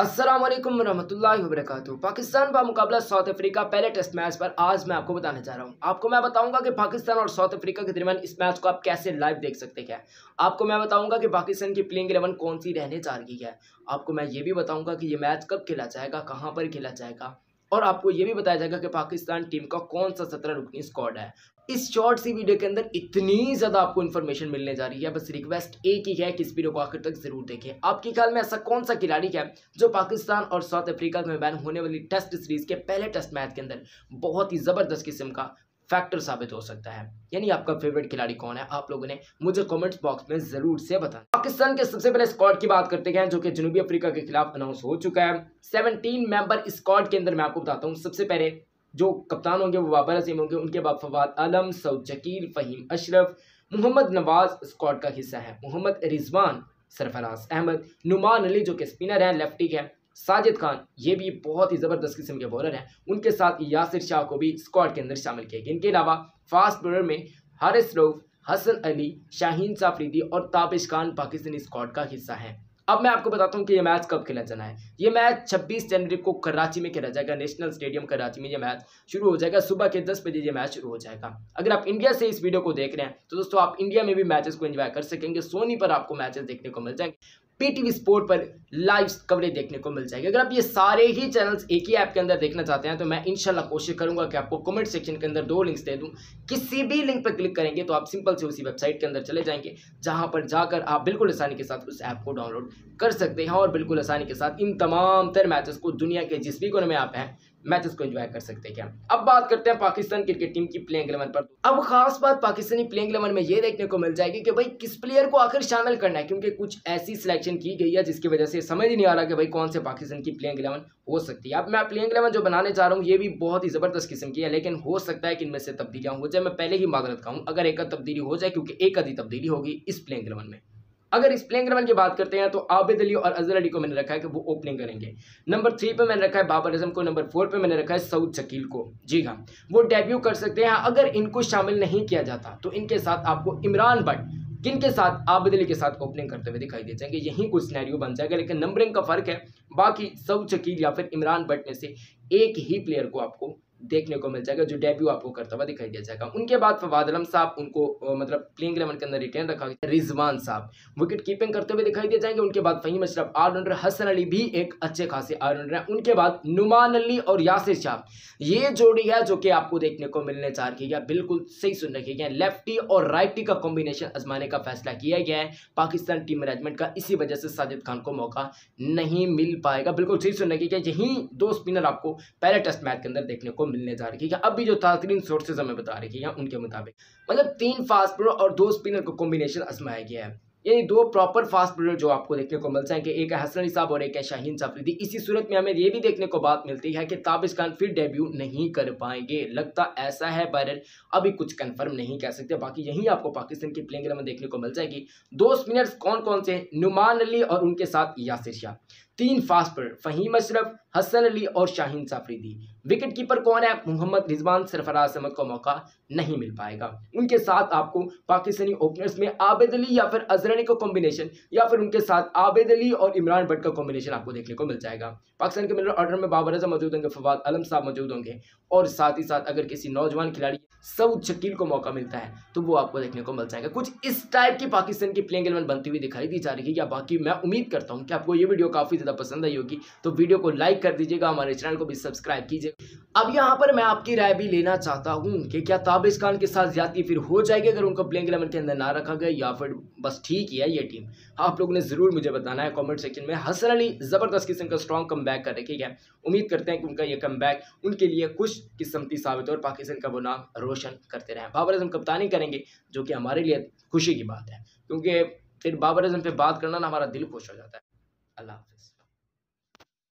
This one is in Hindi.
अस्सलाम वालेकुम रहमतुल्लाहि व बरकातुहू। पाकिस्तान का मुकाबला साउथ अफ्रीका पहले टेस्ट मैच पर आज मैं आपको बताने जा रहा हूं। आपको मैं बताऊंगा कि पाकिस्तान और साउथ अफ्रीका के दरमियान इस मैच को आप कैसे लाइव देख सकते हैं। आपको मैं बताऊंगा कि पाकिस्तान की प्लेइंग 11 कौन सी रहने जा रही है। आपको मैं ये भी बताऊंगा कि ये मैच कब खेला जाएगा, कहाँ पर खेला जाएगा, और आपको ये भी बताया जाएगा कि पाकिस्तान टीम का कौन सा 17 रुकनी स्क्वाड है। इस शॉर्ट सी वीडियो के अंदर इतनी ज़्यादा आपको इन्फॉर्मेशन मिलने जा रही है, बस रिक्वेस्ट एक ही है कि इस वीडियो को आखिर तक जरूर देखें। आपके ख्याल में ऐसा कौन सा खिलाड़ी है जो पाकिस्तान और साउथ अफ्रीका के मैदान होने वाली टेस्ट सीरीज के पहले टेस्ट मैच के अंदर बहुत ही ज़बरदस्त किस्म का फैक्टर साबित हो सकता है, यानी आपका फेवरेट खिलाड़ी कौन है? आप लोगों ने मुझे कमेंट्स बॉक्स में जरूर से बताना। पाकिस्तान के सबसे पहले स्क्वाड की बात करते हैं जो कि जनूबी अफ्रीका के खिलाफ अनाउंस हो चुका है। 17 मेंबर स्क्वाड के अंदर मैं आपको बताता हूँ। सबसे पहले जो कप्तान होंगे वो बाबर अजीम होंगे, उनके बाद फवाद आलम, सऊद शकील, फहीम अशरफ, मोहम्मद नवाज स्क्वाड का हिस्सा है, मोहम्मद रिजवान, सरफराज अहमद, नुमान अली जो कि स्पिनर हैं, लेफ्टी है, साजिद खान ये भी बहुत ही ज़बरदस्त किस्म के बॉलर हैं, उनके साथ यासिर शाह को भी स्क्वाड के अंदर शामिल किया गया। इनके अलावा फास्ट बॉलर में हारिस रऊफ, हसन अली, शाहीन साफरीदी और ताबिश खान पाकिस्तानी स्क्वाड का हिस्सा है। अब मैं आपको बताता हूँ कि ये मैच कब खेला जाना है। ये मैच 26 जनवरी को कराची में खेला जाएगा। नेशनल स्टेडियम कराची में ये मैच शुरू हो जाएगा। सुबह के 10 बजे ये मैच शुरू हो जाएगा। अगर आप इंडिया से इस वीडियो को देख रहे हैं तो दोस्तों आप इंडिया में भी मैचेस को एंजॉय कर सकेंगे। सोनी पर आपको मैचेस देखने को मिल जाएंगे, पीटीवी स्पोर्ट पर लाइव कवरेज देखने को मिल जाएगी। अगर आप ये सारे ही चैनल्स एक ही ऐप के अंदर देखना चाहते हैं तो मैं इंशाल्लाह कोशिश करूंगा कि आपको कमेंट सेक्शन के अंदर 2 लिंक्स दे दूं। किसी भी लिंक पर क्लिक करेंगे तो आप सिंपल से उसी वेबसाइट के अंदर चले जाएंगे, जहां पर जाकर आप बिल्कुल आसानी के साथ उस ऐप को डाउनलोड कर सकते हैं और बिल्कुल आसानी के साथ इन तमाम तर मैचेस को दुनिया के जिस भी कोने में आप हैं मैचेस को एंजॉय कर सकते हैं। अब बात करते हैं पाकिस्तान क्रिकेट टीम की प्लेइंग 11 पर। अब खास बात पाकिस्तानी प्लेइंग 11 में ये देखने को मिल जाएगी कि भाई किस प्लेयर को आखिर शामिल करना है, क्योंकि कुछ ऐसी सिलेक्शन की गई है जिसकी वजह से समझ ही नहीं आ रहा कि भाई कौन से पाकिस्तान की प्लेइंग 11 हो सकती है। अब मैं प्लेइंग 11 जो बनाने जा रहा हूँ ये भी बहुत ही जबरदस्त किस्म की है, लेकिन हो सकता है कि इनमें से तब्दीलियां हो जाए। मैं पहले ही माजरत खाऊं अगर एक तब्दीली हो जाए, क्योंकि एक आधी तब्दीली होगी इस प्लेइंग 11 में। अगर इस प्लेइंग 11 की बात करते हैं तो आबिद अली और अजहर अली को मैंने रखा है कि वो ओपनिंग करेंगे। नंबर 3 पे मैंने रखा है बाबर आजम को, नंबर 4 पे मैंने रखा है सऊद शकील को। जी हाँ, वो डेब्यू कर सकते हैं। अगर इनको शामिल नहीं किया जाता तो इनके साथ आपको इमरान भट्ट किनके साथ आबिद अली के साथ ओपनिंग करते हुए दिखाई दे जाएंगे। यही कुछ सिनेरियो बन जाएगा, लेकिन नंबरिंग का फर्क है। बाकी सऊद शकील या फिर इमरान भट्ट में से एक ही प्लेयर को आपको देखने को मिल जाएगा जो डेब्यू आपको करता हुआ दिखाई दे जाएगा। उनके बाद फवाद आलम साहब, उनको मतलब प्लेइंग 11 के अंदर रिटेन रखा गया। रिजवान साहब विकेट कीपिंग करते हुए दिखाई दे जाएंगे। उनके बाद फहीम अशरफ ऑलराउंडर, हसन अली भी एक अच्छे खासे ऑलराउंडर हैं। उनके बाद नुमान अली और यासिर शाह, ये जोड़ी है जो कि आपको देखने को मिलने जा रही है। बिल्कुल सही सुन रखी है, लेफ्टी और राइटी का कॉम्बिनेशन आजमाने का फैसला किया गया है पाकिस्तान टीम मैनेजमेंट का। इसी वजह से साजिद खान को मौका नहीं मिल पाएगा। बिल्कुल सही सुन रखी है, यही 2 स्पिनर आपको पहले टेस्ट मैच के अंदर देखने को मिलने जा रही है। अभी जो ताज़रीन सोर्सेज हमें बता रही है उनके मुताबिक मतलब 3 फास्ट बॉलर और 2 स्पिनर को कॉम्बिनेशन आजमाया गया है। ये 2 प्रॉपर फास्ट बॉलर जो आपको देखने को मिल जाएंगे, एक है हसन अली साहब और एक है शाहीन साफरीदी। इसी सूरत में हमें ये भी देखने को बात मिलती है कि ताबिश खान फिर डेब्यू नहीं कर पाएंगे, लगता ऐसा है। पर अभी कुछ कंफर्म नहीं कह सकते। बाकी यही आपको पाकिस्तान की प्लेइंग 11 देखने को मिल जाएगी। 2 स्पिनर्स कौन कौन से? नुमान अली और उनके साथ यासिर शाह। 3 फास्ट बॉलर फहीम अशरफ, हसन अली और शाहीन साफरीदी। विकेट कीपर कौन है? मोहम्मद रिजवान, सरफराज अहमद को मौका नहीं मिल पाएगा। उनके साथ आपको पाकिस्तानी ओपनर्स में आबिद अली या फिर अजहर अली को कॉम्बिनेशन, या फिर उनके साथ आबिद अली और इमरान भट्ट का कॉम्बिनेशन आपको देखने को मिल जाएगा। पाकिस्तान के मिडल ऑर्डर में बाबर आजम मौजूद होंगे, फवाद आलम साहब मौजूद होंगे, और साथ ही साथ अगर किसी नौजवान खिलाड़ी सऊद शकील को मौका मिलता है तो वो आपको देखने को मिल जाएगा। कुछ इस टाइप की पाकिस्तान की प्लेइंग 11 बनती हुई दिखाई दी जा रही है। बाकी मैं उम्मीद करता हूँ कि आपको ये वीडियो काफ़ी ज़्यादा पसंद आई होगी, तो वीडियो को लाइक कर दीजिएगा, हमारे चैनल को भी सब्सक्राइब कीजिए। अब यहाँ पर मैं आपकी राय भी लेना चाहता हूँ कि क्या ताबिश खान के साथ ज्यादती फिर हो जाएगी अगर उनको प्लेइंग 11 के अंदर ना रखा गया, या फिर बस ठीक ही है ये टीम? आप लोगों ने जरूर मुझे बताना है कमेंट सेक्शन में। हसन अली जबरदस्त किस्म का स्ट्रॉन्ग कमबैक कर रखी है। उम्मीद करते हैं कि उनका ये कमबैक उनके लिए खुश किस्मती साबित हो और पाकिस्तान का वो नाम रोशन करते रहे। बाबर आजम कप्तानी करेंगे जो कि हमारे लिए खुशी की बात है, क्योंकि फिर बाबर आजम पे बात करना ना हमारा दिल खुश हो जाता है। अल्लाह हाफिज़।